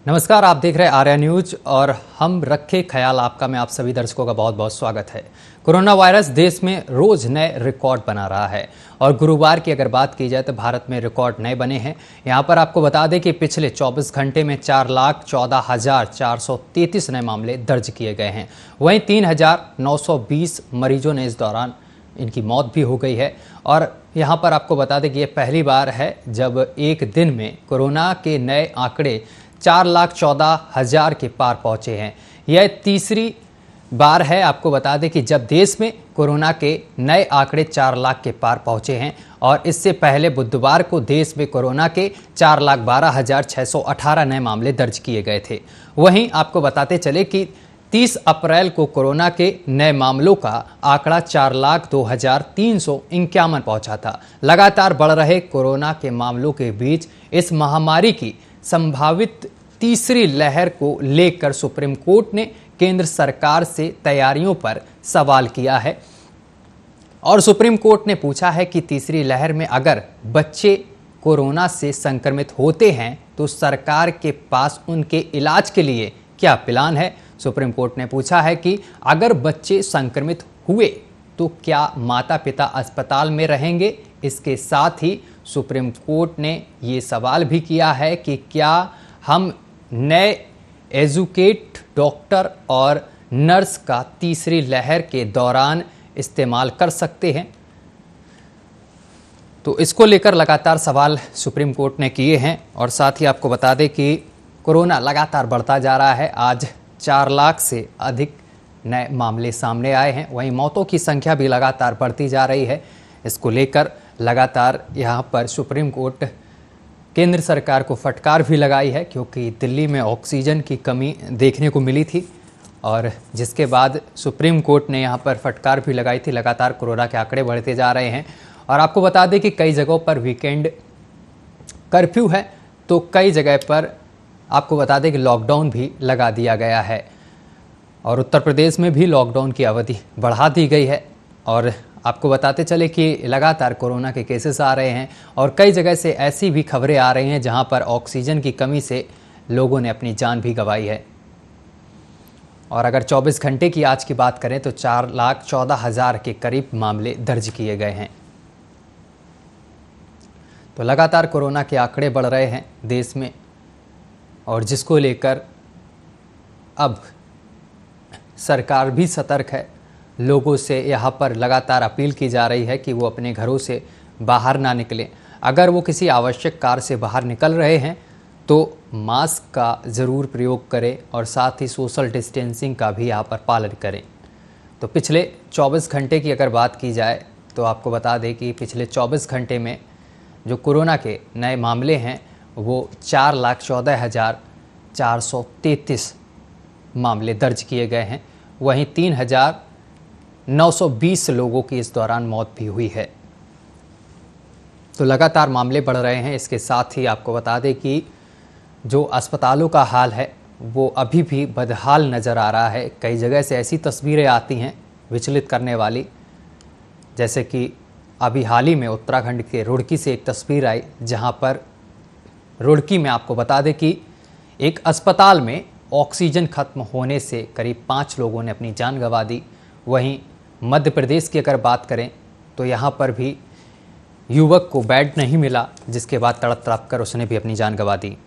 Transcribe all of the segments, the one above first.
नमस्कार, आप देख रहे हैं आर्या न्यूज और हम रखे ख्याल आपका में आप सभी दर्शकों का बहुत बहुत स्वागत है। कोरोना वायरस देश में रोज नए रिकॉर्ड बना रहा है और गुरुवार की अगर बात की जाए तो भारत में रिकॉर्ड नए बने हैं। यहां पर आपको बता दें कि पिछले 24 घंटे में 4,14,433 नए मामले दर्ज किए गए हैं। वहीं 3,920 मरीजों ने इस दौरान इनकी मौत भी हो गई है। और यहाँ पर आपको बता दें कि ये पहली बार है जब एक दिन में कोरोना के नए आंकड़े 4,14,000 के पार पहुंचे हैं। यह तीसरी बार है, आपको बता दें कि जब देश में कोरोना के नए आंकड़े 4 लाख के पार पहुंचे हैं और इससे पहले बुधवार को देश में कोरोना के 4,12,618 नए मामले दर्ज किए गए थे। वहीं आपको बताते चले कि 30 अप्रैल को कोरोना के नए मामलों का आंकड़ा 4,02,351 पहुंचा था। लगातार बढ़ रहे कोरोना के मामलों के बीच इस महामारी की संभावित तीसरी लहर को लेकर सुप्रीम कोर्ट ने केंद्र सरकार से तैयारियों पर सवाल किया है और सुप्रीम कोर्ट ने पूछा है कि तीसरी लहर में अगर बच्चे कोरोना से संक्रमित होते हैं तो सरकार के पास उनके इलाज के लिए क्या प्लान है। सुप्रीम कोर्ट ने पूछा है कि अगर बच्चे संक्रमित हुए तो क्या माता पिता अस्पताल में रहेंगे। इसके साथ ही सुप्रीम कोर्ट ने ये सवाल भी किया है कि क्या हम नए एजुकेट डॉक्टर और नर्स का तीसरी लहर के दौरान इस्तेमाल कर सकते हैं। तो इसको लेकर लगातार सवाल सुप्रीम कोर्ट ने किए हैं और साथ ही आपको बता दें कि कोरोना लगातार बढ़ता जा रहा है। आज 4 लाख से अधिक नए मामले सामने आए हैं। वहीं मौतों की संख्या भी लगातार बढ़ती जा रही है। इसको लेकर लगातार यहाँ पर सुप्रीम कोर्ट केंद्र सरकार को फटकार भी लगाई है, क्योंकि दिल्ली में ऑक्सीजन की कमी देखने को मिली थी और जिसके बाद सुप्रीम कोर्ट ने यहाँ पर फटकार भी लगाई थी। लगातार कोरोना के आंकड़े बढ़ते जा रहे हैं और आपको बता दें कि कई जगहों पर वीकेंड कर्फ्यू है तो कई जगह पर आपको बता दें कि लॉकडाउन भी लगा दिया गया है और उत्तर प्रदेश में भी लॉकडाउन की अवधि बढ़ा दी गई है। और आपको बताते चले कि लगातार कोरोना के केसेस आ रहे हैं और कई जगह से ऐसी भी खबरें आ रही हैं जहां पर ऑक्सीजन की कमी से लोगों ने अपनी जान भी गंवाई है। और अगर 24 घंटे की आज की बात करें तो 4,14,000 के करीब मामले दर्ज किए गए हैं। तो लगातार कोरोना के आंकड़े बढ़ रहे हैं देश में और जिसको लेकर अब सरकार भी सतर्क है। लोगों से यहाँ पर लगातार अपील की जा रही है कि वो अपने घरों से बाहर ना निकलें। अगर वो किसी आवश्यक कार्य से बाहर निकल रहे हैं तो मास्क का ज़रूर प्रयोग करें और साथ ही सोशल डिस्टेंसिंग का भी यहाँ पर पालन करें। तो पिछले 24 घंटे की अगर बात की जाए तो आपको बता दें कि पिछले 24 घंटे में जो कोरोना के नए मामले हैं वो 4,14,433 मामले दर्ज किए गए हैं। वहीं 3,920 लोगों की इस दौरान मौत भी हुई है। तो लगातार मामले बढ़ रहे हैं। इसके साथ ही आपको बता दें कि जो अस्पतालों का हाल है वो अभी भी बदहाल नज़र आ रहा है। कई जगह से ऐसी तस्वीरें आती हैं विचलित करने वाली, जैसे कि अभी हाल ही में उत्तराखंड के रुड़की से एक तस्वीर आई जहां पर रुड़की में आपको बता दें कि एक अस्पताल में ऑक्सीजन खत्म होने से करीब 5 लोगों ने अपनी जान गंवा दी। वहीं मध्य प्रदेश की अगर बात करें तो यहाँ पर भी युवक को बेड नहीं मिला, जिसके बाद तड़प तड़प कर उसने भी अपनी जान गंवा दी।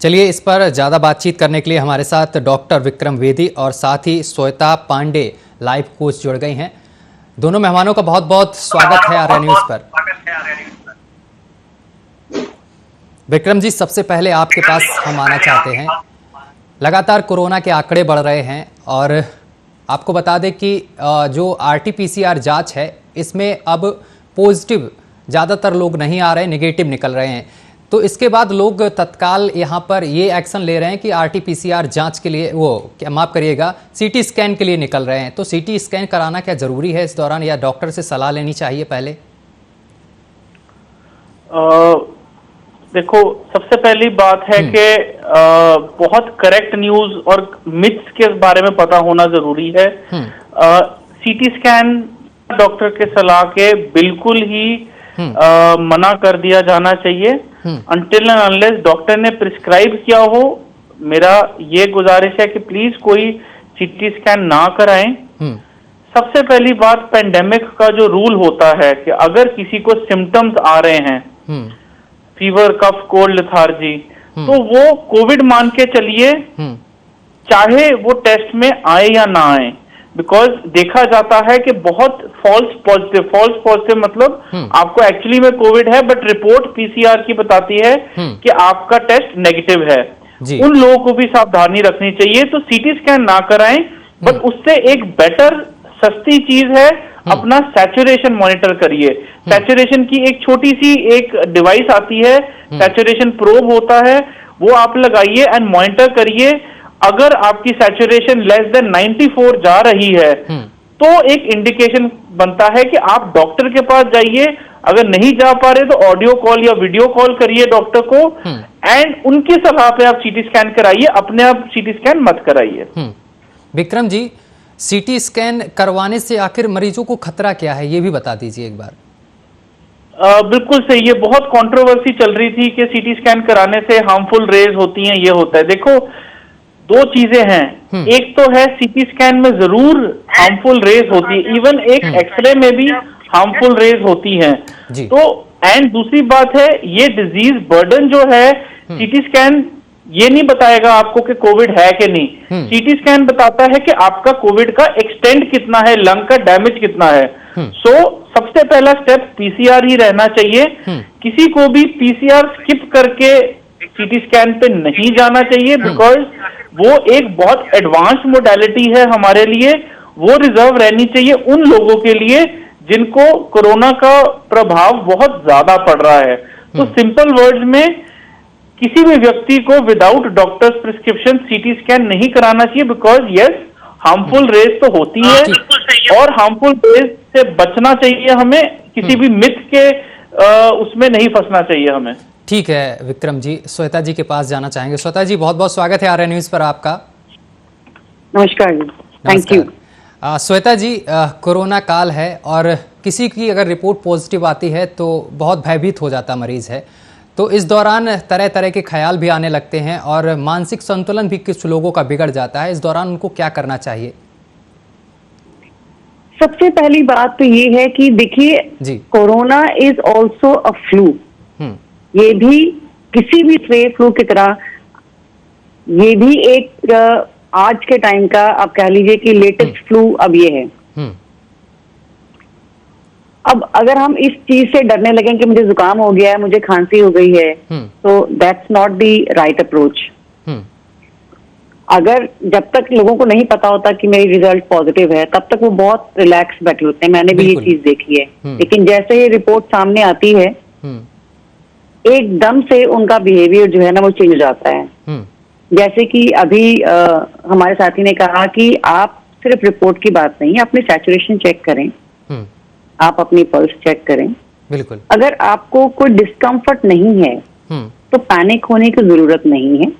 चलिए, इस पर ज़्यादा बातचीत करने के लिए हमारे साथ डॉक्टर विक्रम वेदी और साथ ही श्वेता पांडे लाइव कोच जुड़ गई हैं। दोनों मेहमानों का बहुत बहुत स्वागत है आर्या न्यूज़ पर। विक्रम जी, सबसे पहले आपके पास हम आना चाहते हैं। लगातार कोरोना के आंकड़े बढ़ रहे हैं और आपको बता दें कि जो RT-PCR जाँच है इसमें अब पॉजिटिव ज़्यादातर लोग नहीं आ रहे, नेगेटिव निकल रहे हैं। तो इसके बाद लोग तत्काल यहाँ पर ये एक्शन ले रहे हैं कि RT-PCR जांच के लिए माफ़ करिएगा, CT स्कैन के लिए निकल रहे हैं। तो CT स्कैन कराना क्या ज़रूरी है इस दौरान या डॉक्टर से सलाह लेनी चाहिए पहले? देखो, सबसे पहली बात है कि बहुत करेक्ट न्यूज और मिथ्स के बारे में पता होना जरूरी है। सीटी स्कैन डॉक्टर के सलाह के बिल्कुल ही मना कर दिया जाना चाहिए अनटिल एंड अनलेस डॉक्टर ने प्रिस्क्राइब किया हो। मेरा ये गुजारिश है कि प्लीज कोई सीटी स्कैन ना कराएं। सबसे पहली बात, पेंडेमिक का जो रूल होता है कि अगर किसी को सिम्टम्स आ रहे हैं, फीवर, कफ, कोल्ड, लेथार्जी, तो वो कोविड मान के चलिए, चाहे वो टेस्ट में आए या ना आए। बिकॉज देखा जाता है कि बहुत फॉल्स पॉजिटिव मतलब आपको एक्चुअली में कोविड है बट रिपोर्ट पीसीआर की बताती है कि आपका टेस्ट नेगेटिव है। उन लोगों को भी सावधानी रखनी चाहिए। तो सीटी स्कैन ना कराएं, बट उससे एक बेटर सस्ती चीज है, अपना सैचुरेशन मॉनिटर करिए। सैचुरेशन की एक छोटी सी एक डिवाइस आती है, सैचुरेशन प्रोब होता है, वो आप लगाइए एंड मॉनिटर करिए। अगर आपकी सैचुरेशन लेस देन 94 जा रही है तो एक इंडिकेशन बनता है कि आप डॉक्टर के पास जाइए। अगर नहीं जा पा रहे तो ऑडियो कॉल या वीडियो कॉल करिए डॉक्टर को एंड उनकी सलाह पे आप सीटी स्कैन कराइए, अपने आप सीटी स्कैन मत कराइए। विक्रम जी, सीटी स्कैन करवाने से आखिर मरीजों को खतरा क्या है, ये भी बता दीजिए एक बार। बिल्कुल सही, ये बहुत कंट्रोवर्सी चल रही थी कि सीटी स्कैन कराने से हार्मफुल रेज होती हैं, ये होता है। देखो, दो चीजें हैं। एक तो है सीटी स्कैन में जरूर हार्मफुल रेज होती है, इवन एक एक्सरे में भी हार्मफुल रेज होती हैं। तो एंड दूसरी बात है, ये डिजीज बर्डन जो है, सीटी स्कैन ये नहीं बताएगा आपको कि कोविड है कि नहीं। सीटी स्कैन बताता है कि आपका कोविड का एक्सटेंड कितना है, लंग का डैमेज कितना है। सो सबसे पहला स्टेप पीसीआर ही रहना चाहिए। किसी को भी पीसीआर स्किप करके सीटी स्कैन पे नहीं जाना चाहिए, बिकॉज वो एक बहुत एडवांस मोडेलिटी है हमारे लिए। वो रिजर्व रहनी चाहिए उन लोगों के लिए जिनको कोरोना का प्रभाव बहुत ज्यादा पड़ रहा है। तो सिंपल वर्ड्स में, किसी भी व्यक्ति को without doctors prescription CT scan नहीं कराना चाहिए, बिकॉज यस, हार्मफुल रेज तो होती है और हार्मफुल रेज से बचना चाहिए हमें। किसी भी मिथ के उसमें नहीं फंसना चाहिए हमें। ठीक है विक्रम जी, श्वेता जी के पास जाना चाहेंगे। श्वेता जी, बहुत बहुत स्वागत है आर्या न्यूज़ पर आपका। नमस्कार जी, thank you. Shweta ji, corona काल है और किसी की अगर रिपोर्ट पॉजिटिव आती है तो बहुत भयभीत हो जाता मरीज है। तो इस दौरान तरह तरह के ख्याल भी आने लगते हैं और मानसिक संतुलन भी कुछ लोगों का बिगड़ जाता है। इस दौरान उनको क्या करना चाहिए? सबसे पहली बात तो ये है कि देखिए, corona is also a flu. ये भी किसी भी फ्लू की तरह ये भी एक आज के टाइम का आप कह लीजिए कि लेटेस्ट फ्लू अब ये है। अब अगर हम इस चीज से डरने लगें कि मुझे जुकाम हो गया है, मुझे खांसी हो गई है, तो that's not the right approach. अगर जब तक लोगों को नहीं पता होता कि मेरी रिजल्ट पॉजिटिव है, तब तक वो बहुत रिलैक्स बैठे होते हैं। मैंने भी ये चीज देखी है। लेकिन जैसे ये रिपोर्ट सामने आती है, एकदम से उनका बिहेवियर जो है ना वो चेंज हो जाता है। जैसे कि अभी हमारे साथी ने कहा कि आप सिर्फ रिपोर्ट की बात नहीं, अपनी सैचुरेशन चेक करें, आप अपनी पल्स चेक करें। बिल्कुल। अगर आपको कोई डिस्कम्फर्ट नहीं है तो पैनिक होने की जरूरत नहीं है।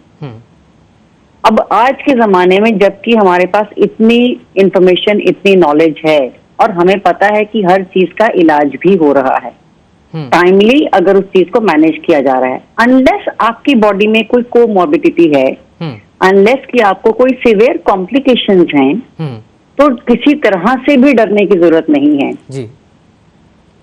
अब आज के जमाने में जबकि हमारे पास इतनी इंफॉर्मेशन, इतनी नॉलेज है और हमें पता है कि हर चीज का इलाज भी हो रहा है टाइमली, अगर उस चीज को मैनेज किया जा रहा है। अनलेस आपकी बॉडी में कोई कोमॉर्बिडिटी है, अनलेस कि आपको कोई सिवियर कॉम्प्लिकेशंस हैं, तो किसी तरह से भी डरने की जरूरत नहीं है जी।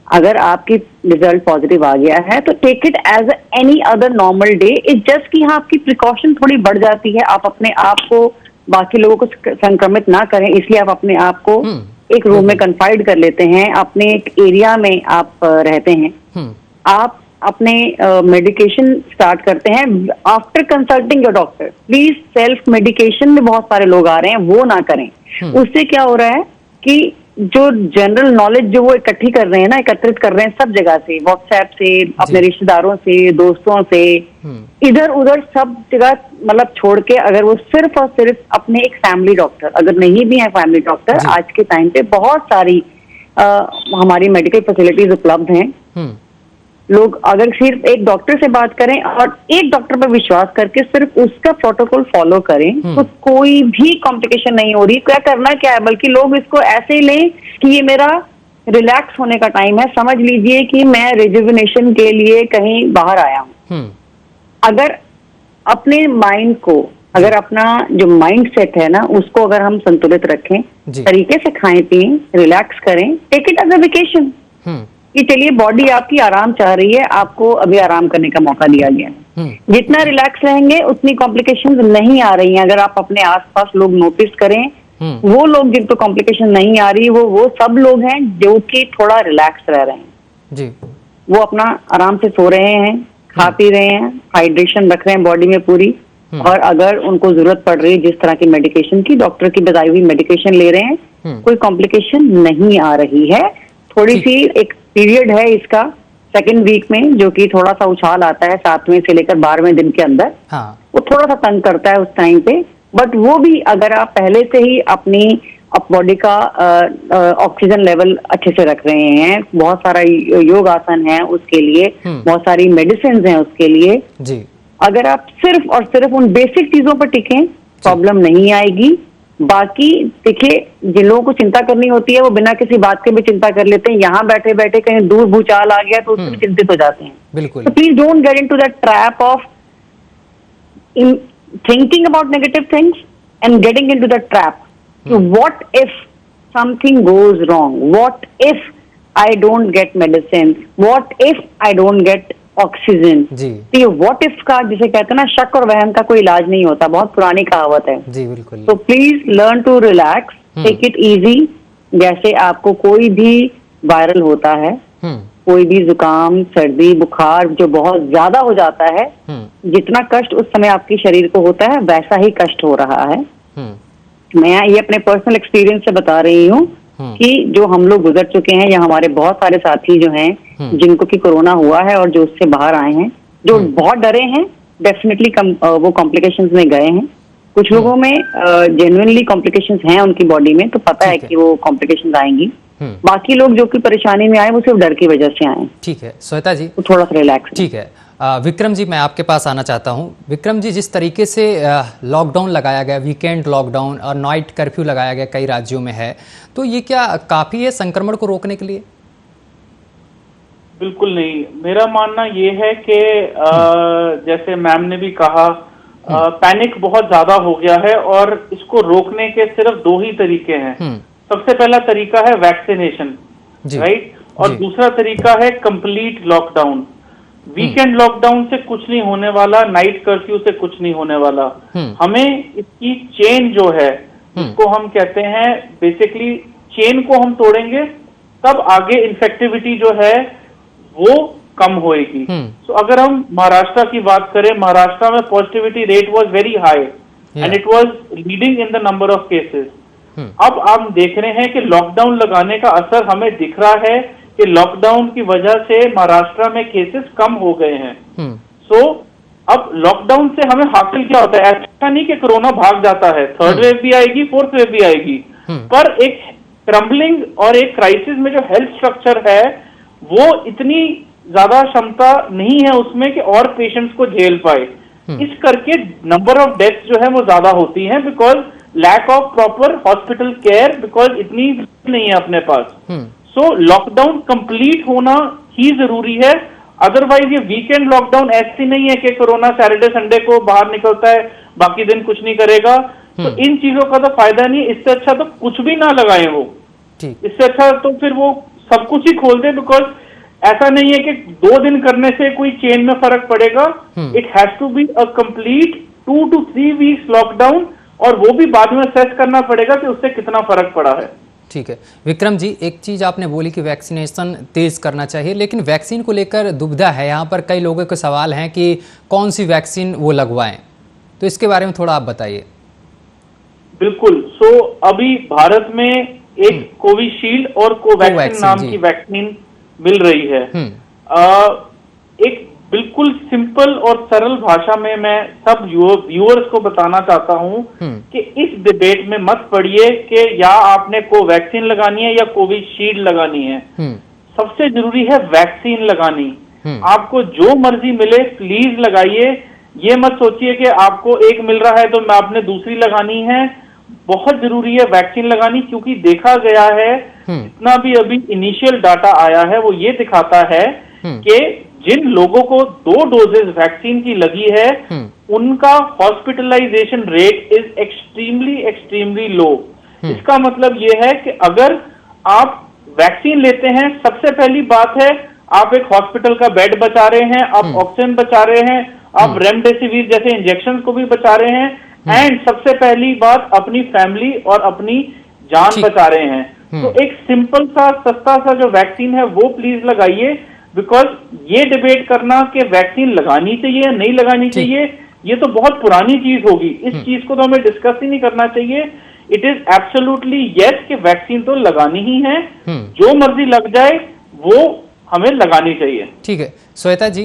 अगर आपकी रिजल्ट पॉजिटिव आ गया है तो take it as any other normal day. It's just कि हाँ, आपकी प्रिकॉशन थोड़ी बढ़ जाती है। आप अपने आप को बाकी लोगों को संक्रमित ना करें, इसलिए आप अपने आप को एक रूम में कन्फाइड कर लेते हैं, अपने एक एरिया में आप रहते हैं। आप अपने मेडिकेशन स्टार्ट करते हैं after consulting your doctor. Please self medication में बहुत सारे लोग आ रहे हैं, वो ना करें। उससे क्या हो रहा है कि जो जनरल नॉलेज जो वो इकट्ठी कर रहे हैं ना, एकत्रित कर रहे हैं सब जगह से, व्हाट्सएप से, अपने रिश्तेदारों से, दोस्तों से, इधर उधर सब जगह मतलब छोड़ के अगर वो सिर्फ और सिर्फ अपने एक फैमिली डॉक्टर, अगर नहीं भी है फैमिली डॉक्टर, आज के टाइम पे बहुत सारी हमारी मेडिकल फैसिलिटीज उपलब्ध हैं। लोग अगर सिर्फ एक डॉक्टर से बात करें और एक डॉक्टर पर विश्वास करके सिर्फ उसका प्रोटोकॉल फॉलो करें तो कोई भी कॉम्प्लिकेशन नहीं हो रही। क्या करना क्या है, बल्कि लोग इसको ऐसे ही लें कि ये मेरा रिलैक्स होने का टाइम है। समझ लीजिए कि मैं रिजुविनेशन के लिए कहीं बाहर आया हूं। अगर अपने माइंड को, अगर अपना जो माइंड सेट है ना उसको अगर हम संतुलित रखें, तरीके से खाएं पिएं, रिलैक्स करें, take it as a vacation कि चलिए बॉडी आपकी आराम चाह रही है, आपको अभी आराम करने का मौका दिया गया है। जितना रिलैक्स रहेंगे उतनी कॉम्प्लिकेशंस नहीं आ रही हैं। अगर आप अपने आसपास लोग नोटिस करें, वो लोग जिनको कॉम्प्लिकेशन नहीं आ रही वो सब लोग हैं जो कि थोड़ा रिलैक्स रह रहे हैं जी। वो अपना आराम से सो रहे हैं, खा पी रहे हैं, हाइड्रेशन रख रहे हैं बॉडी में पूरी, और अगर उनको जरूरत पड़ रही है जिस तरह की मेडिकेशन की, डॉक्टर की बताई हुई मेडिकेशन ले रहे हैं, कोई कॉम्प्लिकेशन नहीं आ रही है। थोड़ी सी एक पीरियड है इसका सेकेंड वीक में जो कि थोड़ा सा उछाल आता है 7वें से लेकर 12वें दिन के अंदर, वो थोड़ा सा तंग करता है उस टाइम पे, बट वो भी अगर आप पहले से ही अपनी बॉडी का ऑक्सीजन लेवल अच्छे से रख रहे हैं, बहुत सारा योग आसन है उसके लिए, बहुत सारी मेडिसिन हैं उसके लिए जी। अगर आप सिर्फ और सिर्फ उन बेसिक चीजों पर टिकें, प्रॉब्लम नहीं आएगी। बाकी देखिए, जिन लोगों को चिंता करनी होती है वो बिना किसी बात के भी चिंता कर लेते हैं। यहाँ बैठे बैठे कहीं दूर भूचाल आ गया तो उससे भी चिंतित हो जाते हैं। बिल्कुल। तो please don't get into that trap of thinking about negative things and getting into that trap. What if something goes wrong, what if I don't get medicine, what if I don't get oxygen जी। तो ये what if का जिसे कहते हैं ना, शक और वहम का कोई इलाज नहीं होता, बहुत पुरानी कहावत है जी। बिल्कुल। तो please learn to relax, take it easy. जैसे आपको कोई भी वायरल होता है, कोई भी जुकाम सर्दी बुखार जो बहुत ज्यादा हो जाता है, जितना कष्ट उस समय आपके शरीर को होता है वैसा ही कष्ट हो रहा है। मैं ये अपने पर्सनल एक्सपीरियंस से बता रही हूँ कि जो हम लोग गुजर चुके हैं या हमारे बहुत सारे साथी जो हैं जिनको कि कोरोना हुआ है और जो उससे बाहर आए हैं, जो बहुत डरे हैं, डेफिनेटली वो कॉम्प्लिकेशंस में गए हैं। कुछ लोगों में जेन्युइनली कॉम्प्लिकेशंस हैं उनकी बॉडी में, तो पता है कि वो कॉम्प्लिकेशंस आएंगी। बाकी लोग जो कि परेशानी में आए वो सिर्फ डर की वजह से आए। ठीक है श्वेता जी, तो थोड़ा सा रिलैक्स। ठीक है विक्रम जी, मैं आपके पास आना चाहता हूं। विक्रम जी, जिस तरीके से लॉकडाउन लगाया गया, वीकेंड लॉकडाउन और नाइट कर्फ्यू लगाया गया कई राज्यों में है, तो ये क्या काफी है संक्रमण को रोकने के लिए? बिल्कुल नहीं। मेरा मानना ये है कि जैसे मैम ने भी कहा, पैनिक बहुत ज्यादा हो गया है और इसको रोकने के सिर्फ दो ही तरीके हैं। सबसे पहला तरीका है वैक्सीनेशन, राइट, और दूसरा तरीका है कंप्लीट लॉकडाउन। वीकेंड लॉकडाउन से कुछ नहीं होने वाला, नाइट कर्फ्यू से कुछ नहीं होने वाला। हमें इसकी चेन जो है, इसको हम कहते हैं बेसिकली, चेन को हम तोड़ेंगे तब आगे इन्फेक्टिविटी जो है वो कम होएगी। तो अगर हम महाराष्ट्र की बात करें, महाराष्ट्र में positivity rate was very high and it was leading in the number of cases. अब आप देख रहे हैं कि लॉकडाउन लगाने का असर हमें दिख रहा है कि लॉकडाउन की वजह से महाराष्ट्र में केसेस कम हो गए हैं। सो अब लॉकडाउन से हमें हासिल क्या होता है? ऐसा नहीं कि कोरोना भाग जाता है, थर्ड वेव भी आएगी, फोर्थ वेव भी आएगी, पर एक क्रम्बलिंग और एक क्राइसिस में जो हेल्थ स्ट्रक्चर है वो इतनी ज्यादा क्षमता नहीं है उसमें कि और पेशेंट्स को झेल पाए। इस करके नंबर ऑफ डेथ्स जो है वो ज्यादा होती हैं, because lack of proper hospital care, because इतनी नहीं है अपने पास। सो लॉकडाउन कंप्लीट होना ही जरूरी है। अदरवाइज ये वीकेंड लॉकडाउन ऐसी नहीं है कि कोरोना सैटरडे संडे को बाहर निकलता है, बाकी दिन कुछ नहीं करेगा। तो इन चीजों का तो फायदा नहीं। इससे अच्छा तो कुछ भी ना लगाए वो, इससे अच्छा तो फिर वो सब कुछ ही खोल दे, बिकॉज ऐसा नहीं है कि 2 दिन करने से कोई चेन में फर्क पड़ेगा। It has to be a complete 2 to 3 weeks lockdown, और वो भी बाद में असेस करना पड़ेगा कि उससे कितना फर्क पड़ा है। ठीक है विक्रम जी, एक चीज आपने बोली कि वैक्सीनेशन तेज करना चाहिए, लेकिन वैक्सीन को लेकर दुविधा है। यहाँ पर कई लोगों के सवाल हैं कि कौन सी वैक्सीन वो लगवाएं, तो इसके बारे में थोड़ा आप बताइए। बिल्कुल। सो अभी भारत में एक कोविशील्ड और कोवैक्सीन नाम की वैक्सीन मिल रही है। एक बिल्कुल सिंपल और सरल भाषा में मैं सब व्यूअर्स को बताना चाहता हूं कि इस डिबेट में मत पड़िए कि या आपने कोवैक्सीन लगानी है या कोविशील्ड लगानी है। सबसे जरूरी है वैक्सीन लगानी। आपको जो मर्जी मिले प्लीज लगाइए। ये मत सोचिए कि आपको एक मिल रहा है तो मैं आपने दूसरी लगानी है। बहुत जरूरी है वैक्सीन लगानी, क्योंकि देखा गया है जितना भी अभी इनिशियल डाटा आया है वो ये दिखाता है कि जिन लोगों को 2 डोजेज वैक्सीन की लगी है उनका hospitalisation rate is extremely low. इसका मतलब ये है कि अगर आप वैक्सीन लेते हैं, सबसे पहली बात है आप एक हॉस्पिटल का बेड बचा रहे हैं, आप ऑक्सीजन बचा रहे हैं, आप रेमडेसिविर जैसे इंजेक्शन को भी बचा रहे हैं, एंड सबसे पहली बात अपनी फैमिली और अपनी जान बचा रहे हैं। तो एक सिंपल सा सस्ता सा जो वैक्सीन है वो प्लीज लगाइए, बिकॉज ये डिबेट करना कि वैक्सीन लगानी चाहिए या नहीं लगानी चाहिए ये तो बहुत पुरानी चीज होगी। इस चीज को तो हमें डिस्कस ही नहीं करना चाहिए। इट इज एब्सोल्युटली यस कि वैक्सीन तो लगानी ही है, जो मर्जी लग जाए वो हमें लगानी चाहिए। ठीक है श्वेता जी,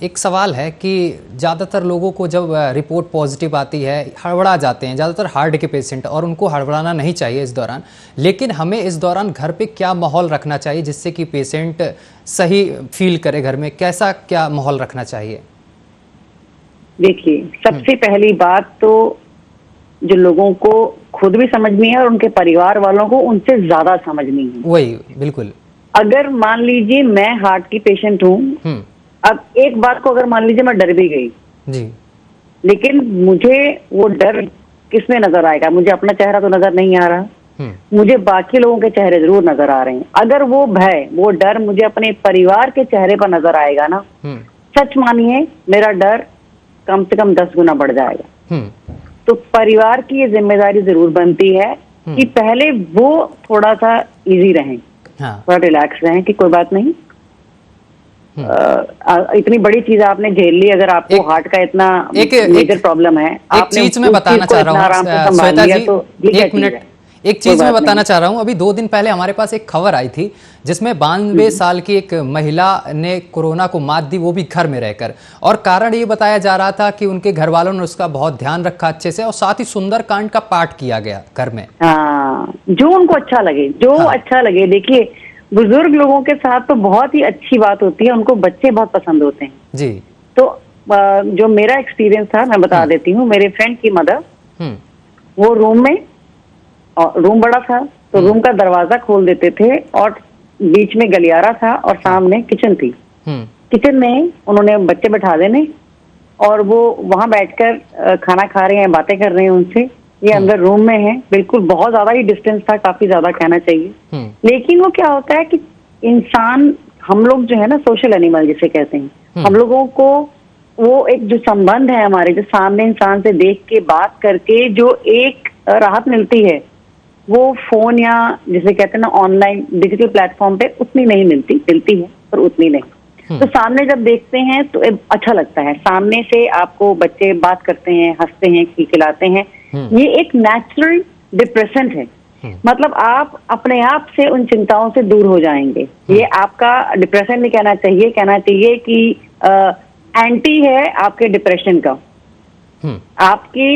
एक सवाल है कि ज़्यादातर लोगों को जब रिपोर्ट पॉजिटिव आती है हड़बड़ा जाते हैं, ज़्यादातर हार्ट के पेशेंट, और उनको हड़बड़ाना नहीं चाहिए इस दौरान, लेकिन हमें इस दौरान घर पे क्या माहौल रखना चाहिए जिससे कि पेशेंट सही फील करे? घर में कैसा क्या माहौल रखना चाहिए? देखिए, सबसे पहली बात तो जो लोगों को खुद भी समझनी है और उनके परिवार वालों को उनसे ज्यादा समझनी है। वही बिल्कुल। अगर मान लीजिए मैं हार्ट की पेशेंट हूँ, अब एक बात को अगर मान लीजिए मैं डर भी गई जी, लेकिन मुझे वो डर किसमें नजर आएगा? मुझे अपना चेहरा तो नजर नहीं आ रहा, मुझे बाकी लोगों के चेहरे जरूर नजर आ रहे हैं। अगर वो भय, वो डर मुझे अपने परिवार के चेहरे पर नजर आएगा ना, सच मानिए मेरा डर कम से कम 10 गुना बढ़ जाएगा। तो परिवार की ये जिम्मेदारी जरूर बनती है कि पहले वो थोड़ा सा इजी रहें, थोड़ा रिलैक्स रहें कि कोई बात नहीं, इतनी बड़ी चीज आपने झेल ली। अगर आपको हार्ट का इतना मेजर प्रॉब्लम है, एक चीज मैं बताना चाह रहा हूँ श्वेता जी, एक मिनट, एक चीज मैं बताना चाह रहा हूँ। अभी 2 दिन पहले हमारे पास एक खबर आई थी जिसमें 92 साल की एक महिला ने कोरोना को मात दी, वो भी घर में रहकर, और कारण ये बताया जा रहा था कि उनके घर वालों ने उसका बहुत ध्यान रखा अच्छे से, और साथ ही सुंदरकांड का पाठ किया गया घर में। हाँ, जो उनको अच्छा लगे, जो अच्छा लगे। देखिए, बुजुर्ग लोगों के साथ तो बहुत ही अच्छी बात होती है, उनको बच्चे बहुत पसंद होते हैं जी। तो जो मेरा एक्सपीरियंस था मैं बता देती हूँ। मेरे फ्रेंड की मदर, वो रूम में, रूम बड़ा था तो रूम का दरवाजा खोल देते थे और बीच में गलियारा था और सामने किचन थी। किचन में उन्होंने बच्चे बैठा देने और वो वहां बैठकर खाना खा रहे हैं, बातें कर रहे हैं उनसे। ये अंदर रूम में है, बिल्कुल बहुत ज्यादा ही डिस्टेंस था, काफी ज्यादा कहना चाहिए। लेकिन वो क्या होता है कि इंसान, हम लोग जो है ना सोशल एनिमल जिसे कहते हैं, हम लोगों को वो एक जो संबंध है हमारे, जो सामने इंसान से देख के बात करके जो एक राहत मिलती है, वो फोन या जिसे कहते हैं ना ऑनलाइन डिजिटल प्लेटफॉर्म पे उतनी नहीं मिलती है पर उतनी नहीं। तो सामने जब देखते हैं तो अच्छा लगता है। सामने से आपको बच्चे बात करते हैं, हंसते हैं, खिलखिलाते हैं, ये एक नेचुरल डिप्रेसेंट है। मतलब आप अपने आप से उन चिंताओं से दूर हो जाएंगे। ये आपका डिप्रेशन नहीं कहना चाहिए, कहना चाहिए कि एंटी है आपके डिप्रेशन का। आपके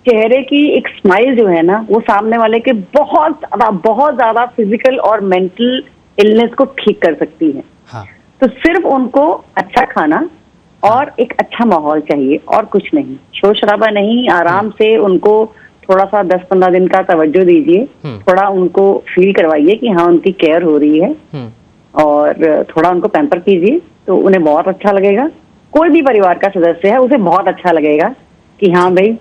चेहरे की एक स्माइल जो है ना, वो सामने वाले के बहुत ज्यादा फिजिकल और मेंटल इलनेस को ठीक कर सकती है। तो सिर्फ उनको अच्छा खाना और एक अच्छा माहौल चाहिए और कुछ नहीं, शोर शराबा नहीं। आराम से उनको थोड़ा सा 10-15 दिन का तवज्जो दीजिए, थोड़ा उनको फील करवाइए कि हाँ उनकी केयर हो रही है, और थोड़ा उनको पैम्पर कीजिए तो उन्हें बहुत अच्छा लगेगा। कोई भी परिवार का सदस्य है उसे बहुत अच्छा लगेगा कि हाँ भाई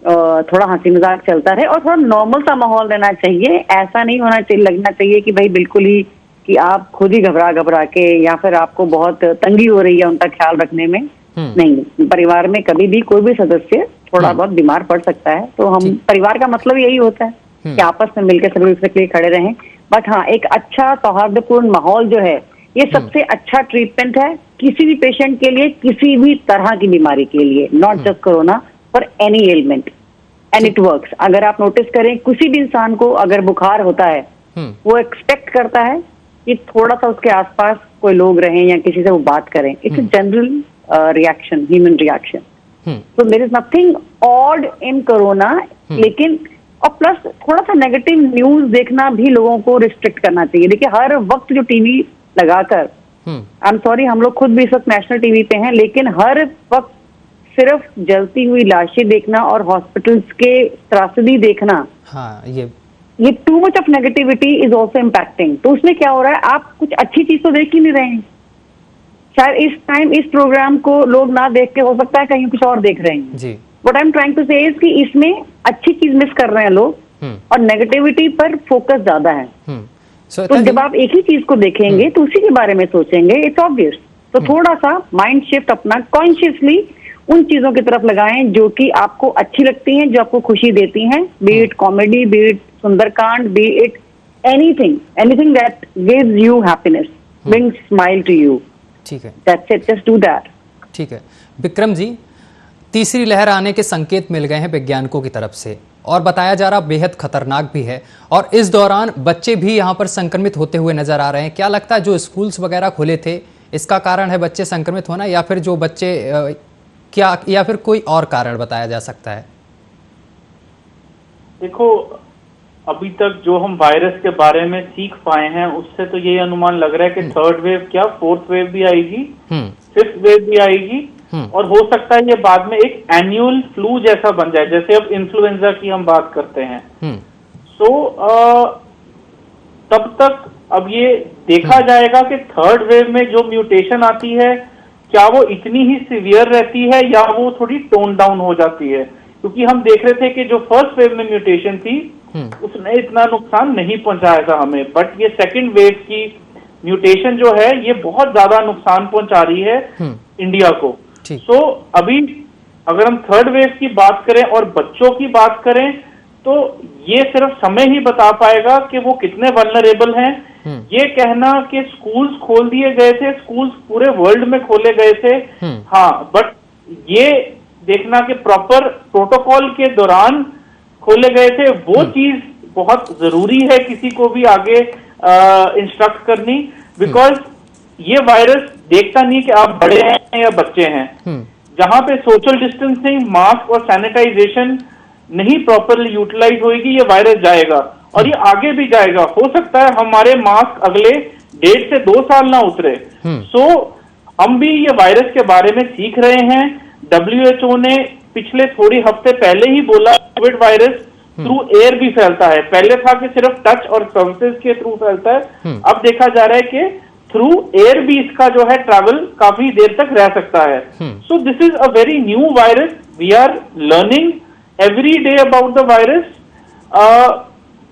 थोड़ा हंसी मजाक चलता रहे, और थोड़ा नॉर्मल सा माहौल देना चाहिए। ऐसा नहीं होना चाहिए, लगना चाहिए कि भाई बिल्कुल ही कि आप खुद ही घबरा के या फिर आपको बहुत तंगी हो रही है उनका ख्याल रखने में। नहीं, परिवार में कभी भी कोई भी सदस्य थोड़ा बहुत बीमार पड़ सकता है, तो हम परिवार का मतलब यही होता है कि आपस में मिलकर सभी दूसरे के लिए खड़े रहें। बट हाँ, एक अच्छा सौहार्दपूर्ण माहौल जो है ये सबसे अच्छा ट्रीटमेंट है किसी भी पेशेंट के लिए, किसी भी तरह की बीमारी के लिए, not just corona, for any element, and it works. अगर आप नोटिस करें, किसी भी इंसान को अगर बुखार होता है वो एक्सपेक्ट करता है कि थोड़ा सा उसके आसपास कोई लोग रहें या किसी से वो बात करें। It's a general reaction, human reaction. So there is nothing odd in corona. लेकिन और प्लस थोड़ा सा नेगेटिव न्यूज देखना भी लोगों को रिस्ट्रिक्ट करना चाहिए। देखिए, हर वक्त जो टीवी लगाकर आई एम सॉरी, हम लोग खुद भी इस वक्त नेशनल टीवी पे हैं, लेकिन हर वक्त सिर्फ जलती हुई लाशें देखना और हॉस्पिटल्स के त्रासदी देखना, हाँ, ये too much of negativity is also impacting. तो उसमें क्या हो रहा है, आप कुछ अच्छी चीज तो देख ही नहीं रहे हैं। शायद इस टाइम इस प्रोग्राम को लोग ना देख के हो सकता है कहीं कुछ और देख रहे हैं जी। What I am trying to say is कि इसमें अच्छी चीज मिस कर रहे हैं लोग और नेगेटिविटी पर फोकस ज्यादा है। तो जब आप एक ही चीज को देखेंगे तो उसी के बारे में सोचेंगे, इट्स ऑब्वियस। तो थोड़ा सा माइंड शिफ्ट अपना कॉन्शियसली उन चीजों की तरफ लगाएं जो कि आपको अच्छी लगती हैं, जो आपको खुशी देती हैं, be it comedy, be it Sundarkand, be it anything that gives you happiness, brings smile to you. ठीक है, that's it, just do that. ठीक है विक्रम जी, तीसरी लहर आने के संकेत मिल गए हैं वैज्ञानिकों की तरफ से और बताया जा रहा बेहद खतरनाक भी है, और इस दौरान बच्चे भी यहाँ पर संक्रमित होते हुए नजर आ रहे हैं। क्या लगता है जो स्कूल्स वगैरह खुले थे इसका कारण है बच्चे संक्रमित होना, या फिर जो बच्चे क्या, या फिर कोई और कारण बताया जा सकता है? देखो, अभी तक जो हम वायरस के बारे में सीख पाए हैं उससे तो ये अनुमान लग रहा है कि थर्ड वेव क्या, फोर्थ वेव भी आएगी, फिफ्थ वेव भी आएगी, और हो सकता है ये बाद में एक एनुअल फ्लू जैसा बन जाए, जैसे अब इन्फ्लुएंजा की हम बात करते हैं। सो तब तक अब ये देखा जाएगा कि थर्ड वेव में जो म्यूटेशन आती है क्या वो इतनी ही सीवियर रहती है या वो थोड़ी टोन डाउन हो जाती है, क्योंकि हम देख रहे थे कि जो फर्स्ट वेव में म्यूटेशन थी उसने इतना नुकसान नहीं पहुंचाया था हमें, बट ये सेकंड वेव की म्यूटेशन जो है ये बहुत ज्यादा नुकसान पहुंचा रही है इंडिया को। सो अभी अगर हम थर्ड वेव की बात करें और बच्चों की बात करें तो ये सिर्फ समय ही बता पाएगा कि वो कितने वल्नरेबल हैं। ये कहना कि स्कूल्स खोल दिए गए थे, स्कूल्स पूरे वर्ल्ड में खोले गए थे, हाँ, बट ये देखना कि प्रॉपर प्रोटोकॉल के दौरान खोले गए थे, वो चीज बहुत जरूरी है किसी को भी आगे इंस्ट्रक्ट करनी, बिकॉज ये वायरस देखता नहीं कि आप बड़े हैं या बच्चे हैं। जहां पे सोशल डिस्टेंसिंग, मास्क और सैनिटाइजेशन नहीं प्रॉपरली यूटिलाइज होगी, ये वायरस जाएगा और ये आगे भी जाएगा। हो सकता है हमारे मास्क अगले 1.5 से 2 साल ना उतरे। सो हम भी ये वायरस के बारे में सीख रहे हैं। WHO ने पिछले थोड़ी हफ्ते पहले ही बोला कोविड वायरस थ्रू एयर भी फैलता है। पहले था कि सिर्फ टच और सर्विसेज के थ्रू फैलता है, अब देखा जा रहा है कि थ्रू एयर भी इसका जो है ट्रैवल काफी देर तक रह सकता है। So this is a very new virus, we are learning every day about the virus.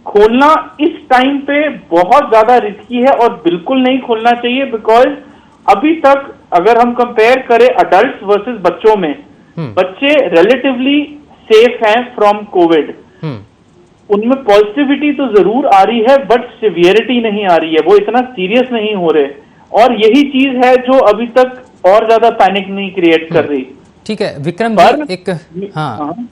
खोलना इस टाइम पे बहुत ज्यादा रिस्की है और बिल्कुल नहीं खोलना चाहिए, बिकॉज अभी तक अगर हम कंपेयर करें अडल्ट वर्सेस बच्चों में, बच्चे रिलेटिवली सेफ हैं फ्रॉम कोविड। उनमें पॉजिटिविटी तो जरूर आ रही है बट सिवियरिटी नहीं आ रही है, वो इतना सीरियस नहीं हो रहे, और यही चीज है जो अभी तक और ज्यादा पैनिक नहीं क्रिएट कर रही। ठीक है विक्रम जी, एक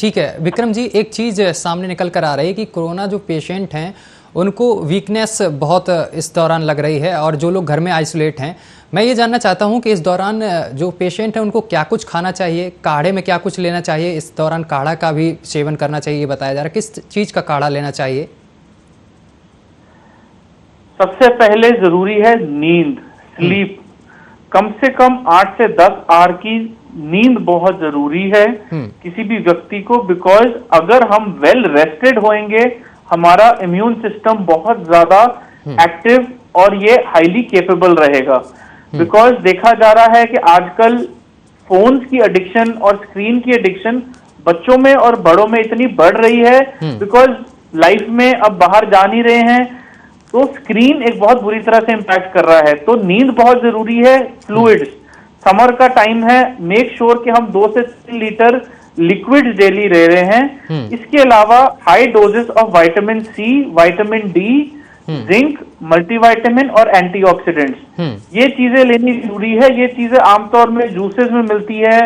ठीक है विक्रम जी, एक चीज सामने निकल कर आ रही है कि कोरोना जो पेशेंट हैं उनको वीकनेस बहुत इस दौरान लग रही है, और जो लोग घर में आइसोलेट हैं, मैं ये जानना चाहता हूं कि इस दौरान जो पेशेंट हैं उनको क्या कुछ खाना चाहिए, काढ़े में क्या कुछ लेना चाहिए, इस दौरान काढ़ा का भी सेवन करना चाहिए ये बताया जा रहा है, किस चीज का काढ़ा लेना चाहिए? सबसे पहले जरूरी है नींद, स्लीप। कम से कम 8 से 10 आवर की नींद बहुत जरूरी है किसी भी व्यक्ति को, बिकॉज अगर हम वेल रेस्टेड होंगे हमारा इम्यून सिस्टम बहुत ज्यादा एक्टिव और ये हाईली केपेबल रहेगा। बिकॉज देखा जा रहा है कि आजकल फोन्स की एडिक्शन और स्क्रीन की एडिक्शन बच्चों में और बड़ों में इतनी बढ़ रही है, बिकॉज लाइफ में अब बाहर जा नहीं रहे हैं, तो स्क्रीन एक बहुत बुरी तरह से इम्पैक्ट कर रहा है। तो नींद बहुत जरूरी है। फ्लूइड्स, समर का टाइम है, मेक श्योर कि हम 2 से 3 लीटर लिक्विड डेली ले रहे हैं। इसके अलावा high doses of vitamin C, vitamin D, zinc, multivitamin और एंटीऑक्सीडेंट्स, ये चीजें लेनी जरूरी है। ये चीजें आमतौर में जूसेस में मिलती है,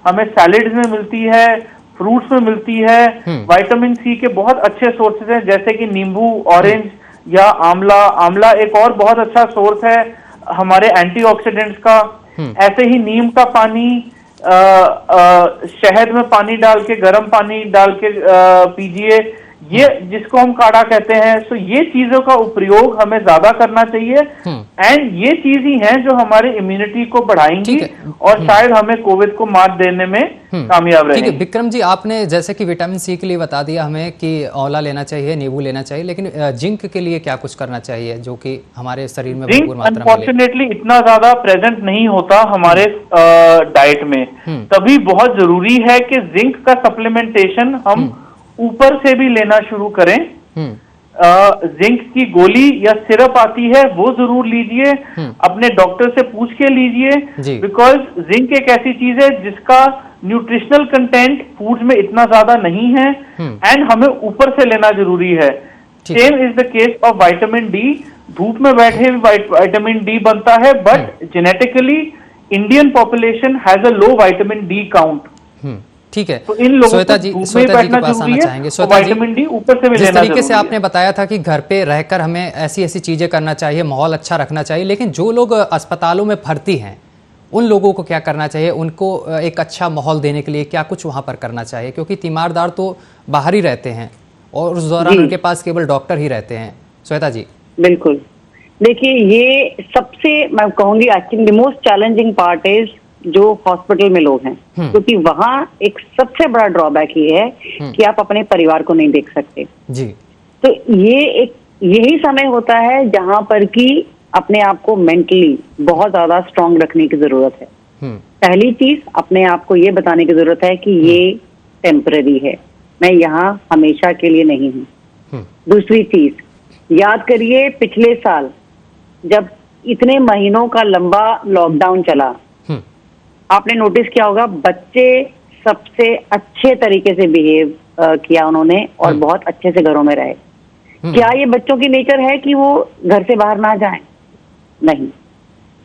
हमें सैलेड्स में मिलती है, फ्रूट्स में मिलती है। विटामिन सी के बहुत अच्छे सोर्सेज हैं जैसे कि नींबू, ऑरेंज या आंवला। आंवला एक और बहुत अच्छा सोर्स है हमारे एंटीऑक्सीडेंट्स का। ऐसे ही नीम का पानी, शहद में पानी डाल के, गर्म पानी डाल के पीजिए। ये जिसको हम काढ़ा कहते हैं, तो ये चीजों का उपयोग हमें ज्यादा करना चाहिए। एंड ये चीज ही है जो हमारी इम्यूनिटी को बढ़ाएंगी और शायद हमें कोविड को मात देने में कामयाब रहेंगे। ठीक है विक्रम जी, आपने जैसे कि विटामिन सी के लिए बता दिया हमें कि औला लेना चाहिए, नींबू लेना चाहिए, लेकिन जिंक के लिए क्या कुछ करना चाहिए जो कि हमारे शरीर में भरपूर मात्रा में? अनफॉर्चुनेटली इतना ज्यादा प्रेजेंट नहीं होता हमारे डाइट में, तभी बहुत जरूरी है कि जिंक का सप्लीमेंटेशन हम ऊपर से भी लेना शुरू करें। जिंक की गोली या सिरप आती है वो जरूर लीजिए, अपने डॉक्टर से पूछ के लीजिए, बिकॉज जिंक एक ऐसी चीज है जिसका न्यूट्रिशनल कंटेंट फूड में इतना ज्यादा नहीं है एंड हमें ऊपर से लेना जरूरी है। Same is the case of vitamin D. धूप में बैठे भी विटामिन डी बनता है, but genetically Indian population has a low vitamin D count. ठीक है, तो इन लोगों श्वेता जी के पास आना चाहेंगे। श्वेता जी, विटामिन डी ऊपर से भी जिस लेना तरीके से जरूरी आपने बताया था कि घर पे रहकर हमें ऐसी ऐसी चीजें करना चाहिए, माहौल अच्छा रखना चाहिए, लेकिन जो लोग अस्पतालों में भर्ती हैं उन लोगों को क्या करना चाहिए? उनको एक अच्छा माहौल देने के लिए क्या कुछ वहां पर करना चाहिए? क्योंकि तीमारदार तो बाहर ही रहते हैं और उस दौरान उनके पास केवल डॉक्टर ही रहते हैं। श्वेता जी। बिल्कुल, देखिए ये सबसे मैं कहूंगी I think the most challenging part is जो हॉस्पिटल में लोग हैं, क्योंकि वहां एक सबसे बड़ा ड्रॉबैक ये है कि आप अपने परिवार को नहीं देख सकते जी। तो ये एक यही समय होता है जहां पर कि अपने आप को मेंटली बहुत ज्यादा स्ट्रांग रखने की जरूरत है। पहली चीज अपने आप को ये बताने की जरूरत है कि ये टेम्पररी है, मैं यहाँ हमेशा के लिए नहीं हूँ। दूसरी चीज याद करिए, पिछले साल जब इतने महीनों का लंबा लॉकडाउन चला, आपने नोटिस किया होगा बच्चे सबसे अच्छे तरीके से बिहेव किया उन्होंने और बहुत अच्छे से घरों में रहे। क्या ये बच्चों की नेचर है कि वो घर से बाहर ना जाएं? नहीं,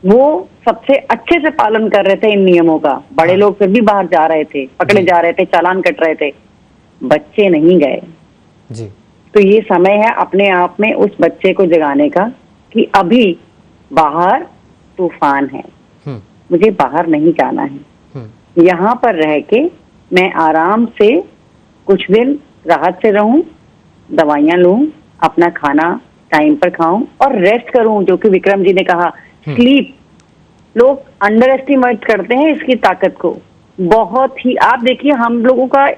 वो सबसे अच्छे से पालन कर रहे थे इन नियमों का। बड़े लोग फिर भी बाहर जा रहे थे, पकड़े जा रहे थे, चालान कट रहे थे, बच्चे नहीं गए जी। तो ये समय है अपने आप में उस बच्चे को जगाने का कि अभी बाहर तूफान है, मुझे बाहर नहीं जाना है, यहाँ पर रह के मैं आराम से कुछ दिन राहत से रहूं, दवाइयां लूं, अपना खाना टाइम पर खाऊं और रेस्ट करूं। जो कि विक्रम जी ने कहा, स्लीप, लोग अंडर एस्टिमेट करते हैं इसकी ताकत को बहुत ही। आप देखिए हम लोगों का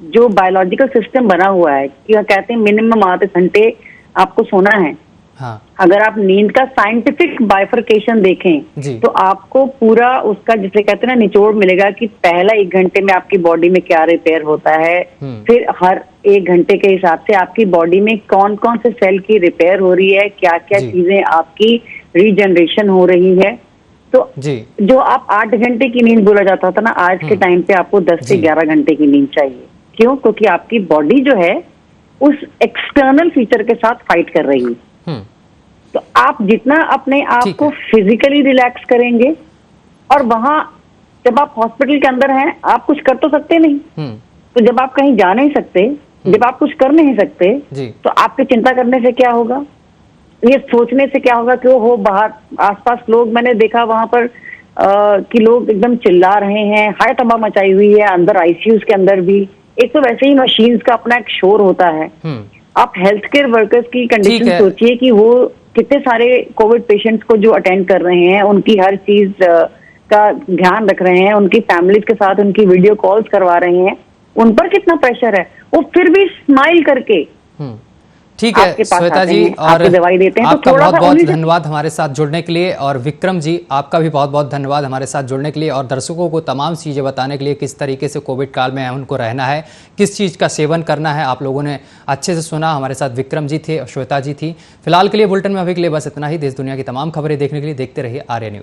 जो बायोलॉजिकल सिस्टम बना हुआ है कि कहते हैं मिनिमम 8 घंटे आपको सोना है। हाँ। अगर आप नींद का साइंटिफिक बाइफरकेशन देखें तो आपको पूरा उसका जिसे कहते हैं ना निचोड़ मिलेगा कि पहला 1 घंटे में आपकी बॉडी में क्या रिपेयर होता है, फिर हर 1 घंटे के हिसाब से आपकी बॉडी में कौन कौन से सेल की रिपेयर हो रही है, क्या क्या चीजें आपकी रीजनरेशन हो रही है। तो जो आप 8 घंटे की नींद बोला जाता था ना, आज के टाइम पे आपको 10 से 11 घंटे की नींद चाहिए। क्यों? क्योंकि आपकी बॉडी जो है उस एक्सटर्नल फीचर के साथ फाइट कर रही है। तो आप जितना अपने आप को फिजिकली रिलैक्स करेंगे, और वहां जब आप हॉस्पिटल के अंदर हैं आप कुछ कर तो सकते नहीं, तो जब आप कहीं जा नहीं सकते, जब आप कुछ कर नहीं सकते, तो आपके चिंता करने से क्या होगा, ये सोचने से क्या होगा कि वो हो बाहर आसपास लोग, मैंने देखा वहां पर कि लोग एकदम चिल्ला रहे हैं, हाय तबाह मचाई हुई है अंदर आईसीयूज के अंदर भी। एक तो वैसे ही मशीन्स का अपना एक शोर होता है, आप हेल्थ केयर वर्कर्स की कंडीशन सोचिए कि वो कितने सारे कोविड पेशेंट्स को जो अटेंड कर रहे हैं, उनकी हर चीज का ध्यान रख रहे हैं, उनकी फैमिलीज के साथ उनकी वीडियो कॉल्स करवा रहे हैं, उन पर कितना प्रेशर है, वो फिर भी स्माइल करके ठीक है श्वेता जी, और दवाई देते हैं। आपका बहुत बहुत धन्यवाद हमारे साथ जुड़ने के लिए, और विक्रम जी आपका भी बहुत बहुत धन्यवाद हमारे साथ जुड़ने के लिए और दर्शकों को तमाम चीज़ें बताने के लिए, किस तरीके से कोविड काल में उनको रहना है, किस चीज़ का सेवन करना है। आप लोगों ने अच्छे से सुना। हमारे साथ विक्रम जी थे और श्वेता जी थी। फिलहाल के लिए बुलेटिन में अभी के लिए बस इतना ही। देश दुनिया की तमाम खबरें देखने के लिए देखते रहिए आर्य न्यूज।